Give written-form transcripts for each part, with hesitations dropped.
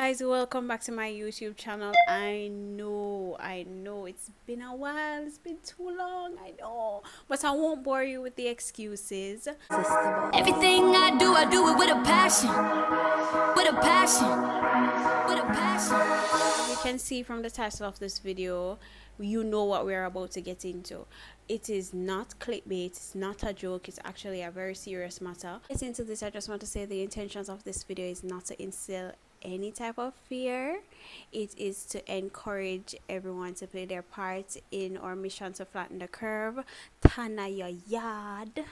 guys, welcome back to my YouTube channel. I know it's been a while, it's been too long, I know, but I won't bore you with the excuses. Everything I do it with a passion. With a passion. With a passion. As you can see from the title of this video, you know what we're about to get into. It is not clickbait, it's not a joke, it's actually a very serious matter. Get into this, I just want to say the intentions of this video is not to instill any type of fear. It is to encourage everyone to play their part in our mission to flatten the curve. Tana your yard,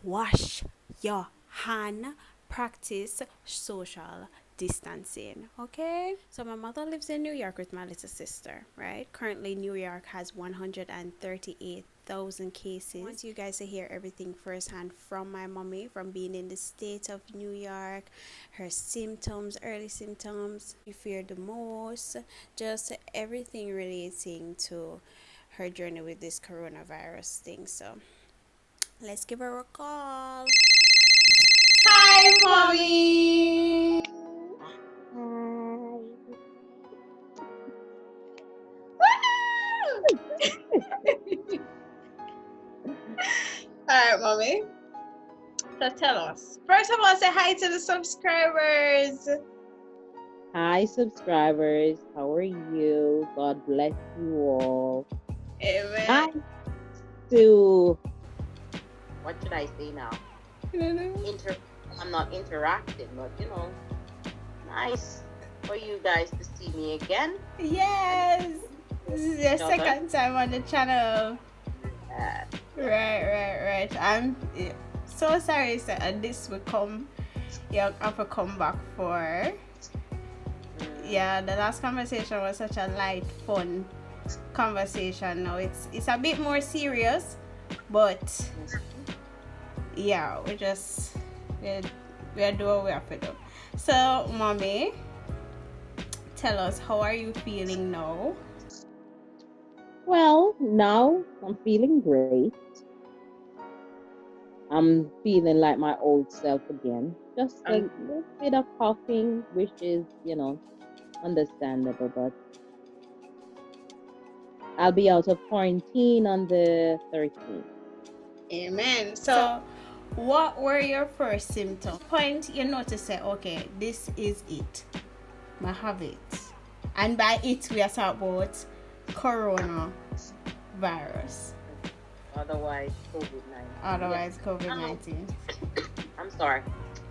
wash your hand, practice social distancing. Okay, so my mother lives in New York with my little sister, right? Currently New York has 138,000 cases. I want you guys to hear everything firsthand from my mommy, from being in the state of New York, her symptoms, early symptoms, she feared the most, just everything relating to her journey with this coronavirus thing. So let's give her a call. Hi, mommy. All right, mommy. So tell us. First of all, say hi to the subscribers. Hi, subscribers. How are you? God bless you all. Amen. Hi to what should I say now? I'm not interacting, but nice for you guys to see me again. Yes. This is your second time on the channel. Right. I'm so sorry, sir. And this will come. You have to come back for. Yeah, the last conversation was such a light, fun conversation. Now it's a bit more serious, but yeah, we're doing what we have to do. So, mommy, tell us, how are you feeling now? Well, now I'm feeling great. I'm feeling like my old self again. Just a little bit of coughing, which is, understandable, but I'll be out of quarantine on the 13th. Amen. So what were your first symptoms? Point you notice, say, okay, this is it. I have it. And by it we are talking about coronavirus. Otherwise, COVID-19. COVID-19. I'm sorry.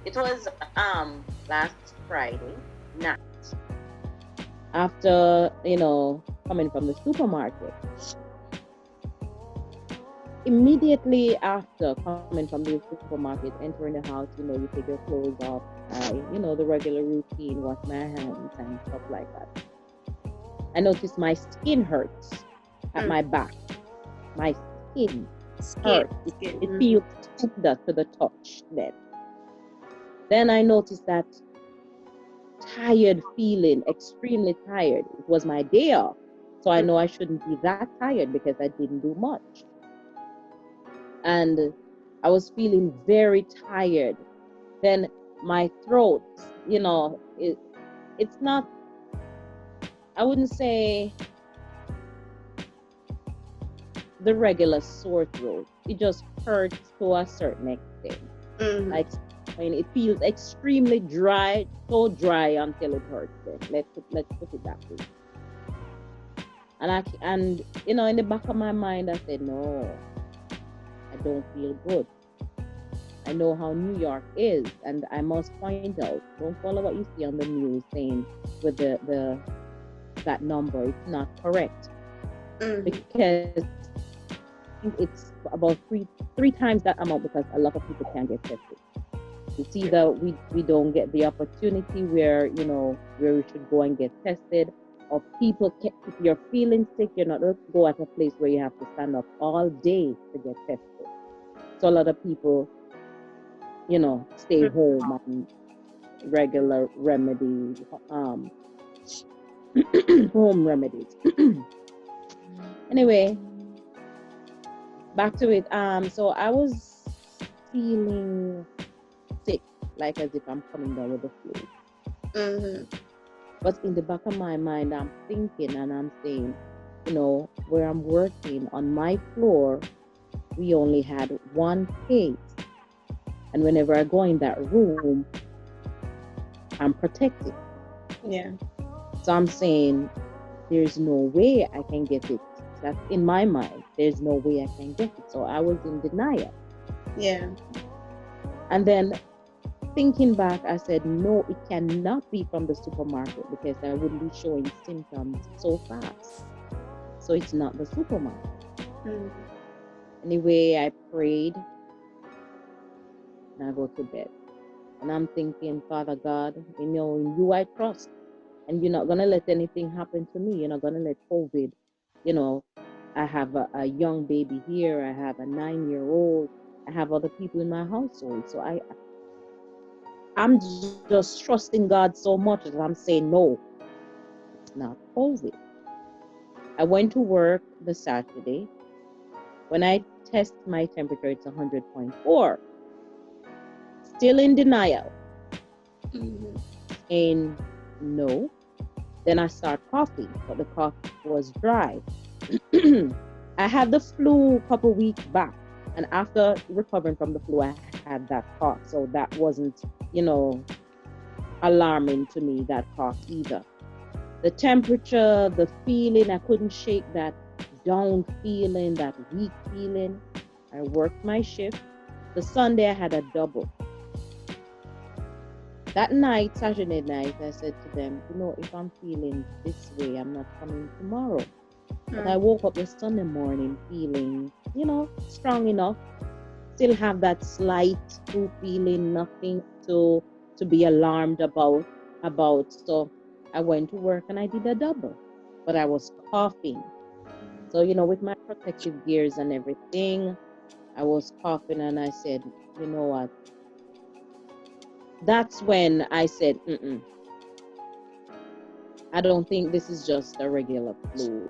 It was last Friday night. After, coming from the supermarket. Immediately after coming from the supermarket, entering the house, you take your clothes off, the regular routine, wash my hands and stuff like that. I noticed my skin hurts at my back. My skin hurts. It feels tender to the touch then. Then I noticed that tired feeling, extremely tired. It was my day off. So I know I shouldn't be that tired because I didn't do much. And I was feeling very tired. Then my throat, it's not, I wouldn't say the regular sore throat. It just hurts to a certain extent. Like, it feels extremely dry, so dry until it hurts. Let's put it that way. And in the back of my mind, I said, no, I don't feel good. I know how New York is, and I must point out, don't follow what you see on the news saying with that number. It's not correct because it's about three times that amount because a lot of people can't get tested. It's either we don't get the opportunity where where we should go and get tested, or people if you're feeling sick, you're not going to go at a place where you have to stand up all day to get tested. So a lot of people, stay home and regular remedies, home remedies. Anyway, back to it. So I was feeling sick, like as if I'm coming down with the flu. But in the back of my mind, I'm thinking and I'm saying, where I'm working on my floor, we only had one case. And whenever I go in that room, I'm protected. Yeah. So I'm saying, there's no way I can get it. That's in my mind. There's no way I can get it. So I was in denial. Yeah. And then thinking back, I said, no, it cannot be from the supermarket because I wouldn't be showing symptoms so fast. So it's not the supermarket. Mm. Anyway, I prayed and I go to bed. And I'm thinking, Father God, in you I trust. And you're not going to let anything happen to me. You're not going to let COVID, I have a young baby here. I have a 9-year-old. I have other people in my household. So I'm just trusting God so much that I'm saying, no, it's not COVID. I went to work the Saturday. When I test my temperature, it's 100.4. Still in denial. Mm-hmm. And no. Then I start coughing, but the cough was dry. I had the flu a couple weeks back. And after recovering from the flu, I had that cough. So that wasn't, alarming to me, that cough either. The temperature, the feeling, I couldn't shake that down feeling, that weak feeling. I worked my shift. The Sunday I had a double. That night, Saturday night, I said to them, if I'm feeling this way, I'm not coming tomorrow. But I woke up the Sunday morning feeling, strong enough. Still have that slight flu feeling, nothing to be alarmed about. So I went to work and I did a double. But I was coughing. So, with my protective gears and everything, I was coughing and I said, you know what? That's when I said, I don't think this is just a regular flu.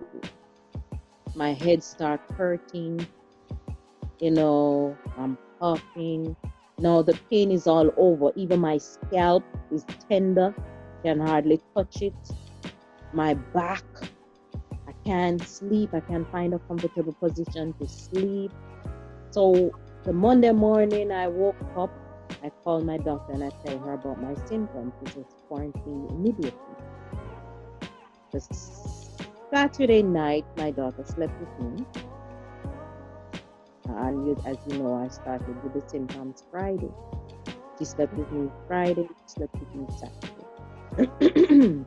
My head started hurting, I'm coughing. Now the pain is all over. Even my scalp is tender, can hardly touch it. My back, I can't sleep. I can't find a comfortable position to sleep. So the Monday morning I woke up, I called my doctor and I tell her about my symptoms. She says quarantine immediately. The Saturday night, my daughter slept with me. And as you know, I started with the symptoms Friday. She slept with me Friday, slept with me Saturday.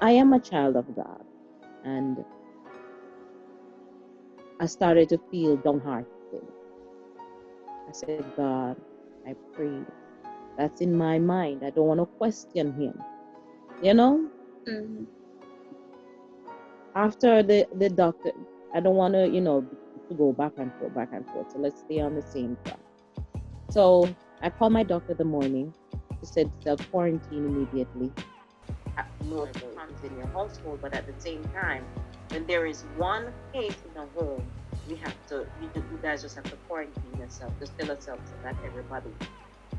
I am a child of God. And I started to feel downhearted. I said, God, I prayed. That's in my mind. I don't want to question him. Mm-hmm. After the doctor, I don't want to, to go back and forth. So let's stay on the same track. So I called my doctor the morning. She said self-quarantine immediately. No comes in your household, but at the same time, when there is one case in a home, you guys just have to quarantine yourself, just tell yourself so that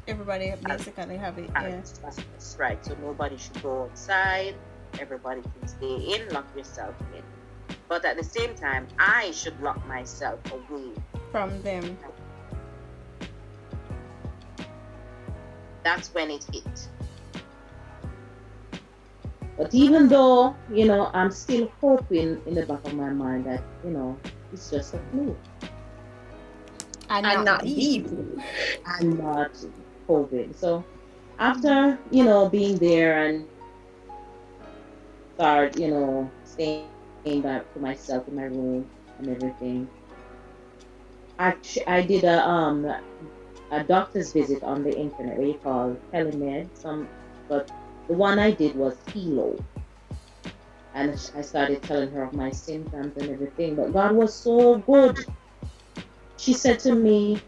Everybody basically have it. Yes. That's right. So nobody should go outside. Everybody can stay in, lock yourself in. But at the same time, I should lock myself away From them. That's when it hit. But even though, I'm still hoping in the back of my mind that, it's just a flu. And not deep. And not COVID. So after, being there and start, staying back to myself in my room and everything, I did a doctor's visit on the internet, what you call telemed. But the one I did was Hilo. And I started telling her of my symptoms and everything. But God was so good. She said to me,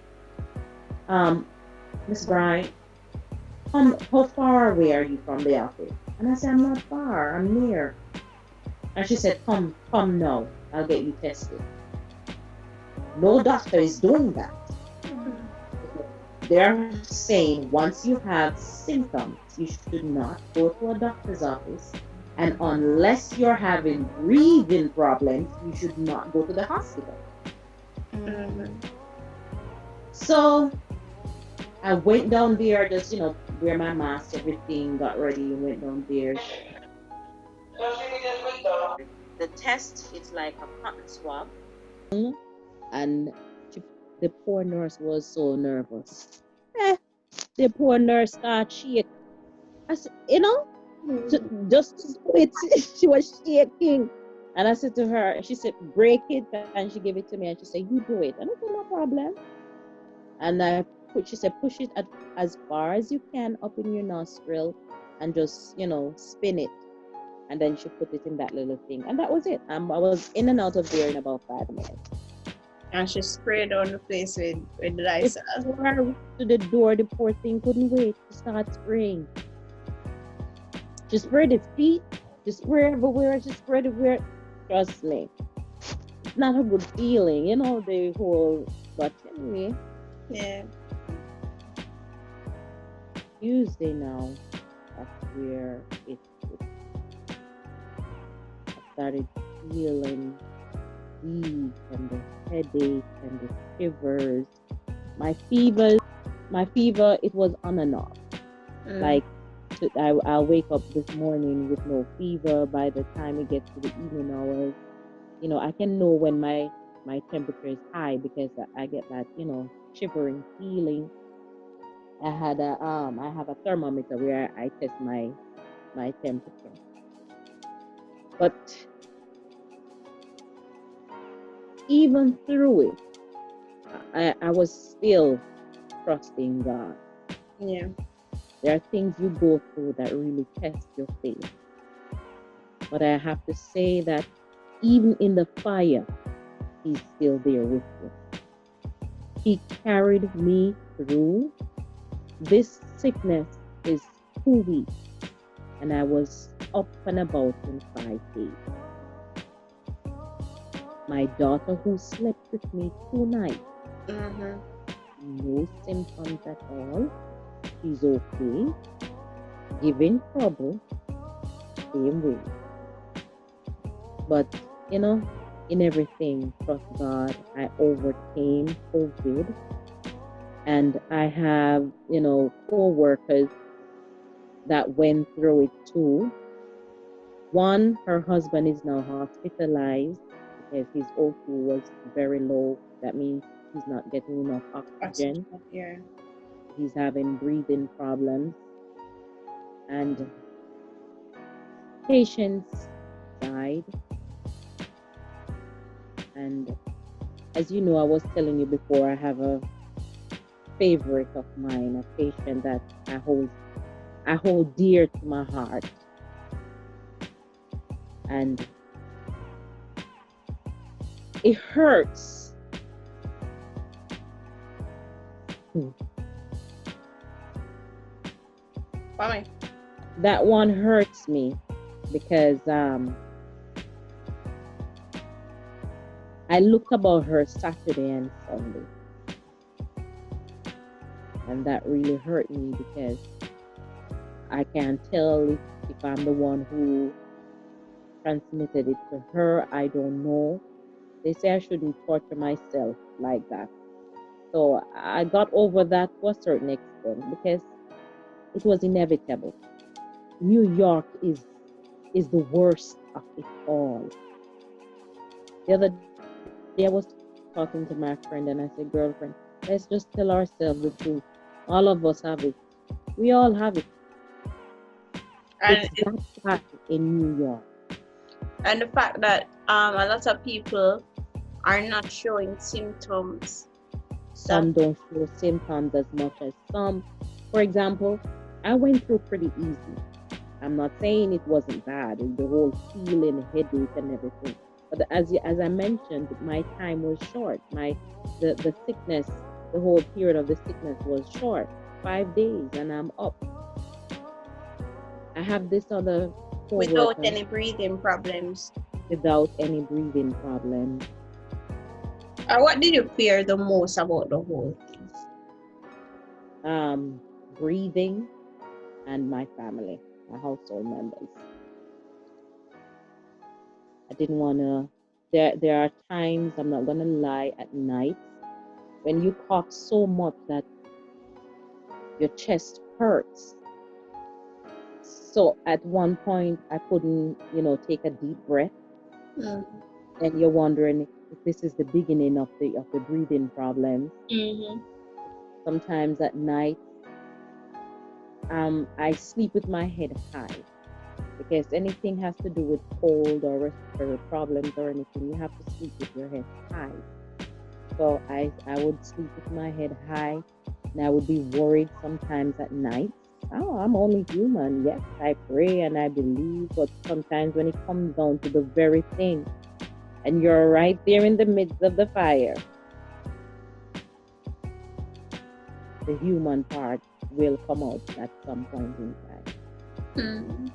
Miss Bryant, how far away are you from the office? And I said, I'm not far, I'm near. And she said, come now, I'll get you tested. No doctor is doing that. they're saying once you have symptoms, you should not go to a doctor's office. And unless you're having breathing problems, you should not go to the hospital. Mm-hmm. So I went down there, just, wear my mask, everything, got ready, went down there. The test is like a cotton swab. And she, the poor nurse was so nervous. The poor nurse got shake. I said, just to do it, she was shaking. And I said to her, she said, break it. And she gave it to me and she said, you do it. And I said, no problem. And she said, push it as far as you can up in your nostril and just, spin it. And then she put it in that little thing. And that was it. I was in and out of there in about 5 minutes. And she sprayed on the place with the Lysol. Before I reached to the door, the poor thing couldn't wait to start spraying. She sprayed its feet, she sprayed everywhere, she sprayed everywhere. Trust me, it's not a good feeling, the whole, but anyway. Yeah. Tuesday now, that's where I started feeling weak and the headache and the shivers. My fever, it was on and off. Like, I'll wake up this morning with no fever. By the time it gets to the evening hours, I can know when my temperature is high because I get that, shivering feeling. I have a thermometer where I test my temperature. But even through it, I was still trusting God. Yeah. There are things you go through that really test your faith. But I have to say that even in the fire, He's still there with you. He carried me through. This sickness is 2 weeks, and I was up and about in 5 days. My daughter, who slept with me 2 nights, no symptoms at all. She's okay. Giving trouble, same way. But, in everything, trust God, I overcame COVID. And I have, co-workers that went through it too. One, her husband is now hospitalized because his O2 was very low. That means he's not getting enough oxygen. Yeah. He's having breathing problems. And patients died. And as you know, I was telling you before, I have a favorite of mine, a patient that I hold dear to my heart. And it hurts. Why? That one hurts me because I looked about her Saturday and Sunday. And that really hurt me because I can't tell if I'm the one who transmitted it to her. I don't know. They say I shouldn't torture myself like that. So I got over that to a certain extent because it was inevitable. New York is the worst of it all. The other day I was talking to my friend and I said, girlfriend, let's just tell ourselves the truth. All of us have it. We all have it. And it's that bad in New York. And the fact that a lot of people are not showing symptoms. Some don't show symptoms as much as some. For example, I went through pretty easy. I'm not saying it wasn't bad, the whole feeling, headache and everything. But as I mentioned, my time was short. The sickness, the whole period of the sickness was short, 5 days, and I'm up. I have this other without any breathing problems. Without any breathing problems. What did you fear the most about the whole thing? breathing, and my family, my household members. I didn't want to. There are times, I'm not gonna lie, at night when you cough so much that your chest hurts. So at one point, I couldn't, take a deep breath. Mm. And you're wondering if this is the beginning of the breathing problems. Mm-hmm. Sometimes at night, I sleep with my head high because anything has to do with cold or respiratory problems or anything, you have to sleep with your head high. So I would sleep with my head high, and I would be worried sometimes at night. Oh, I'm only human. Yes, I pray and I believe, but sometimes when it comes down to the very thing, and you're right there in the midst of the fire, the human part will come out at some point in time. Mm.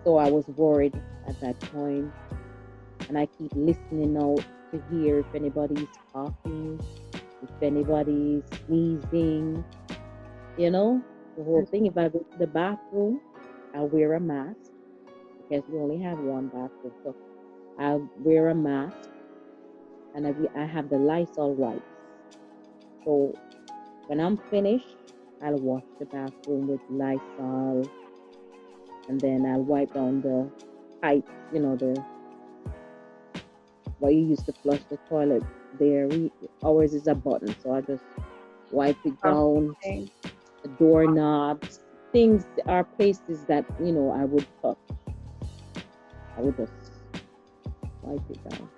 So I was worried at that point, and I keep listening out to hear if anybody's coughing, if anybody's sneezing, the whole thing. If I go to the bathroom, I'll wear a mask because we only have one bathroom. So I'll wear a mask, and I have the Lysol wipes. So when I'm finished, I'll wash the bathroom with Lysol, and then I'll wipe down the pipes, the what you use to flush the toilet. Ours is a button, so I just wipe it down. Okay. The doorknobs, things are places that I would touch. I would just wipe it down.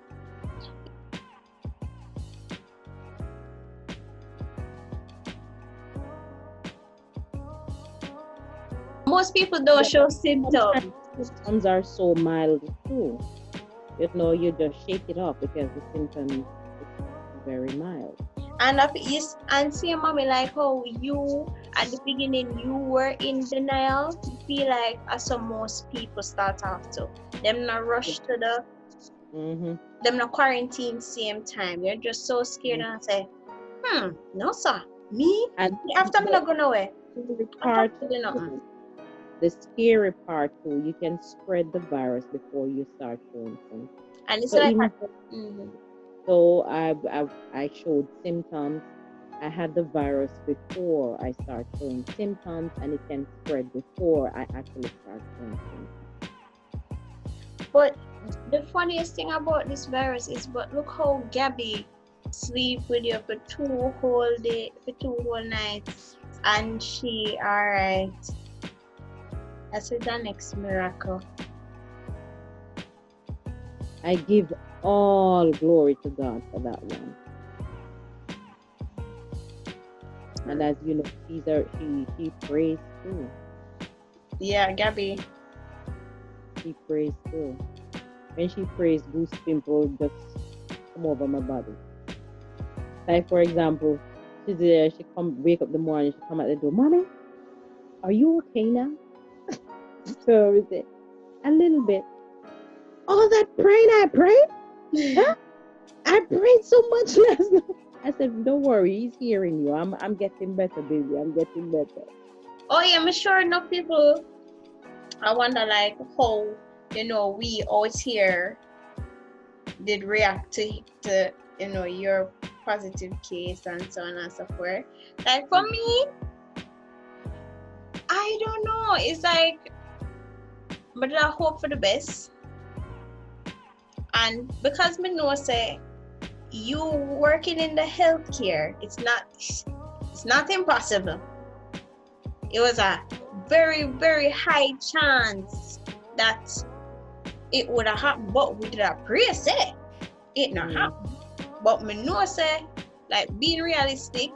Most people don't show symptoms. Symptoms are so mild too. You just shake it off because the symptoms is very mild. And see, mommy, like how you at the beginning you were in denial. You feel like as most people start off to them not rush to the them not quarantine same time. You're just so scared and say, no sir, me And after me not going nowhere. The scary part too, you can spread the virus before you start showing symptoms. And it's so like so I showed symptoms. I had the virus before I start showing symptoms, and it can spread before I actually start showing symptoms. But the funniest thing about this virus is, but look how Gabby sleep with you for 2 whole nights, and she alright. That's the next miracle. I give all glory to God for that one. And as you know, she prays too. Yeah, Gabby. She prays too. When she prays, goose pimples just come over my body. Like for example, she's there, she wake up in the morning, she come at the door, Mommy, are you okay now? So we say, a little bit. All that praying I prayed? Huh? I prayed so much last night. I said, don't worry, he's hearing you. I'm getting better, baby. I'm getting better. Oh yeah, I'm sure enough people, I wonder like how, we out here did react to your positive case and so on and so forth. Like for me, I don't know. It's like, but I hope for the best. And because me know say you working in the healthcare, it's not impossible. It was a very, very high chance that it would have happened, but we did a pray say it not happen. But me know say, like being realistic,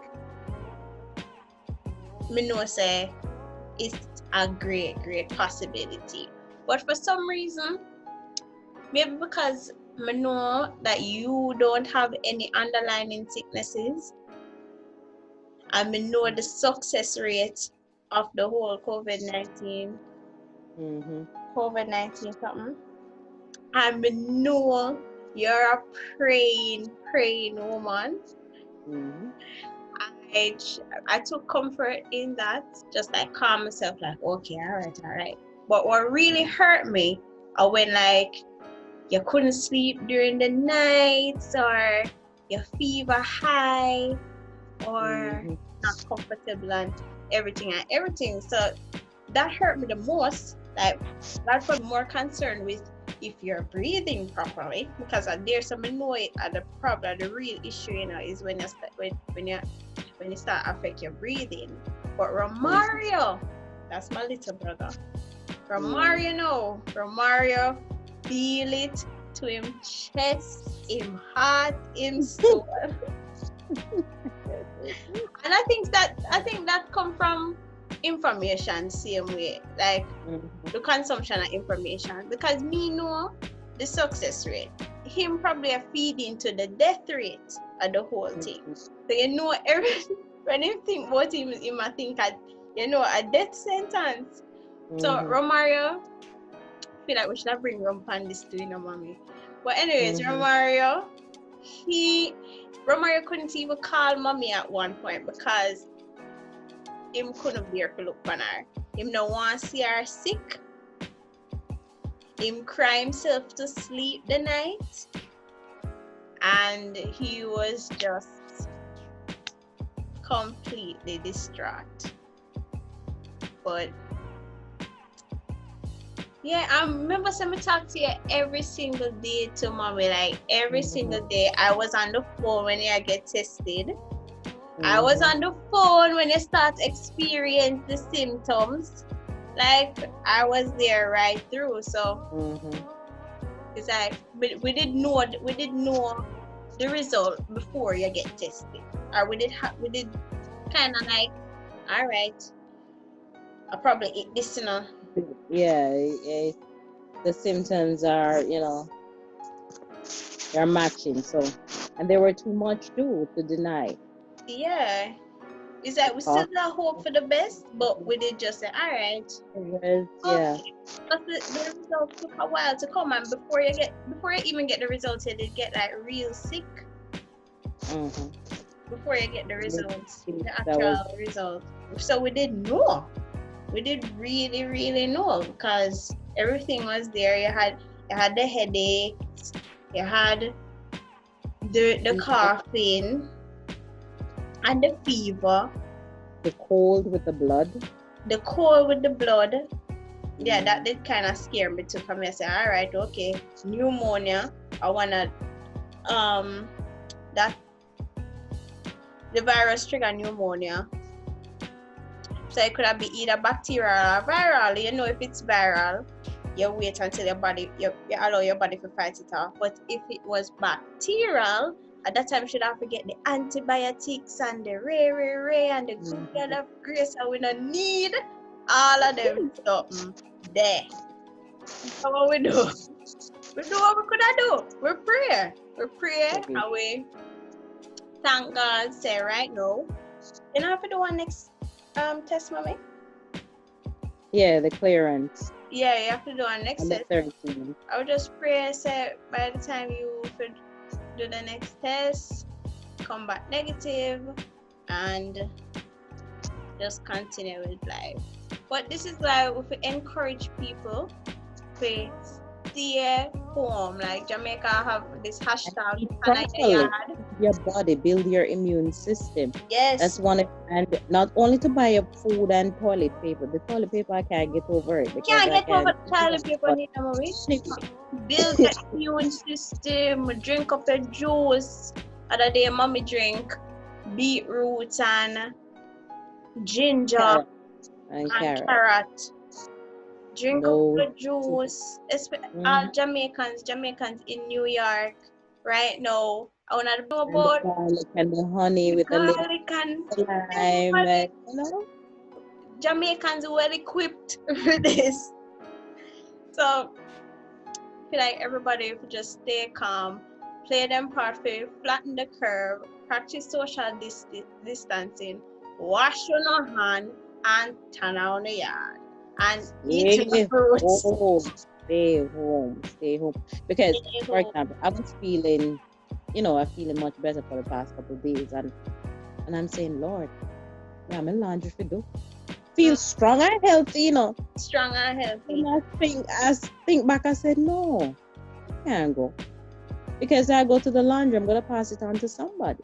me know say it's a great, great possibility. But for some reason, maybe because I know that you don't have any underlying sicknesses, and I know the success rate of the whole COVID-19 something, and I know you're a praying woman. I took comfort in that, just like calm myself, like, okay, all right. But what really hurt me are when like you couldn't sleep during the nights, or your fever high, or Mm-hmm. not comfortable and everything. So that hurt me the most. Like that's what I'm more concerned with, if you're breathing properly, because there's some know it at the problem. The real issue, is when you start when you start affect your breathing. But Romario, that's my little brother. Romario, no, Romario, feel it to him chest, him heart, him soul. And I think that come from information same way, like the consumption of information, because me know the success rate, him probably a feed into the death rate of the whole thing. So every when you think about him might think at a death sentence. So Romario, I feel like we should have bring Rum Pandis to mommy. But anyways, Romario couldn't even call mommy at one point because him couldn't bear to look on her. Him no want to see her sick. Him cry himself to sleep the night. And he was just completely distraught. But yeah, I remember somebody talk to you every single day to mommy. Like every single day I was on the phone when you get tested. I was on the phone when you start experience the symptoms. Like I was there right through. So it's like we did know the result before you get tested. Or we did kind of like, all right, I'll probably eat this, Yeah, the symptoms are, they're matching. So, and they were too much too to deny. Yeah. It's like we still have hope for the best, but we did just say, all right. Yeah. But the results took a while to come, and before you even get the results, you did get like real sick. Before you get the results, the actual result. So we did know. We did really, really know, because everything was there. You had the headaches, you had the coughing, and the fever. The cold with the blood. Yeah, that did kind of scare me too. For me, I said, all right, okay, pneumonia. I wanna that the virus trigger pneumonia. So it could have been either bacterial or viral. If it's viral, you wait until you allow your body to fight it off. But if it was bacterial, at that time you should have to get the antibiotics and the ray and the good God of grace, and we don't need all of them something there. So what we do? We do what we could do. We pray. And we thank God, say right now. You know have to do one next test, mommy? Yeah, the clearance. Yeah, you have to do one next test. 13. I would just pray, say by the time you could do the next test, come back negative, and just continue with life. But this is why we encourage people to stay home. Like Jamaica have this hashtag, your body, build your immune system. Yes. That's one, and not only to buy up food and toilet paper. The toilet paper I can't get over it. Can't get over the toilet paper, build the immune system, drink up your juice. Other day mommy drink beetroot and ginger and carrot. Drink up the juice. All Jamaicans in New York right now. I want to know about garlic and the honey with the garlic and lime. Jamaicans well equipped with this. So I feel like everybody should just stay calm, play them perfect, flatten the curve, practice social distancing, wash your hand, and turn on the yard. And eat the fruits. Stay home. Because, for example, I was feeling, I'm feeling much better for the past couple of days, and And I'm saying, Lord, yeah, I'm in laundry for do. Feel strong and healthy, you know. Strong and healthy. And I think back, I said, no, I can't go. Because I go to the laundry, I'm gonna pass it on to somebody.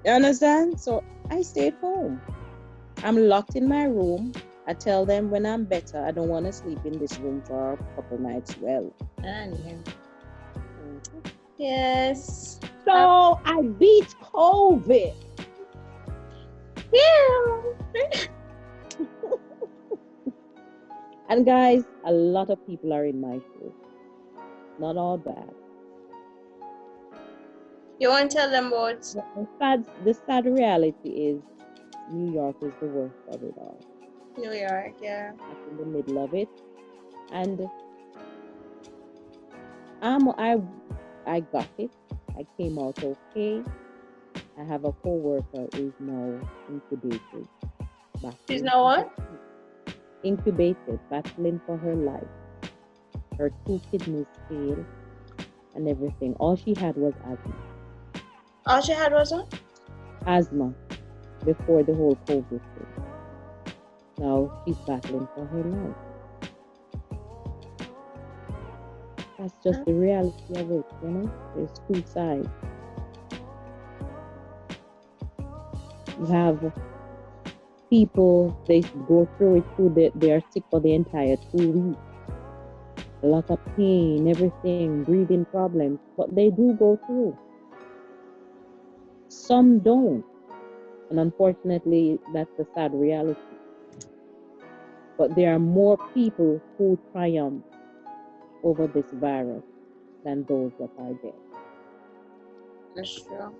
You understand? So I stayed home. I'm locked in my room. I tell them when I'm better, I don't want to sleep in this room for a couple nights. Well, Yes. so I beat COVID. Yeah. And guys, a lot of people are in my shoes. Not all bad. You want to tell them about? The sad reality is New York is the worst of it all. New York, yeah. I'm in the middle of it. And I got it. I came out okay. I have a co-worker who is now incubated. She's now what? Incubated, battling for her life. Her 2 kidneys failed and everything. All she had was asthma. All she had was what? Asthma before the whole COVID thing. Now she's battling for her life. That's just the reality of it, you know? There's 2 sides. You have people, they go through it too, they are sick for the entire 2 weeks. A lot of pain, everything, breathing problems, but they do go through. Some don't. And unfortunately, that's the sad reality. But there are more people who triumph over this virus than those that are dead. That's true.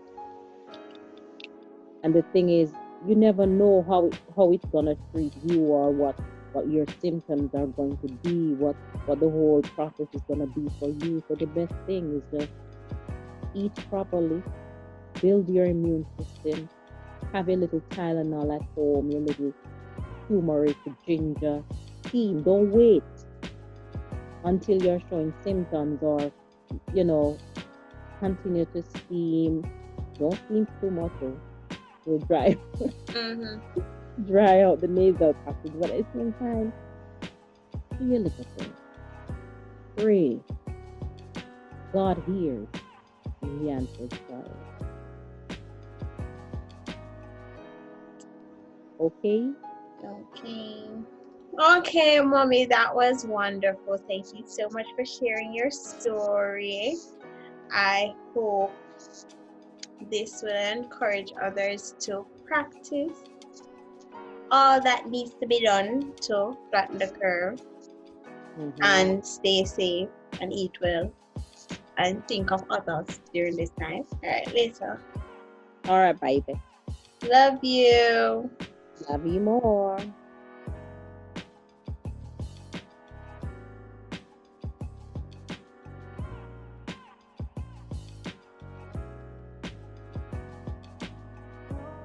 And the thing is, you never know how it's gonna treat you, or what your symptoms are going to be, what the whole process is gonna be for you. So the best thing is just eat properly, build your immune system, have a little Tylenol at home, your little turmeric, ginger, steam. Don't wait until you're showing symptoms, or continue to steam. Don't steam too much, though. You'll dry out the nasal passage. But at the same time, do your little thing. Pray. God hears and He answers prayers. Okay? Okay, Mommy, that was wonderful. Thank you so much for sharing your story. I hope this will encourage others to practice all that needs to be done to flatten the curve and stay safe and eat well and think of others during this time. All right, later. All right, baby. Love you. Love you more.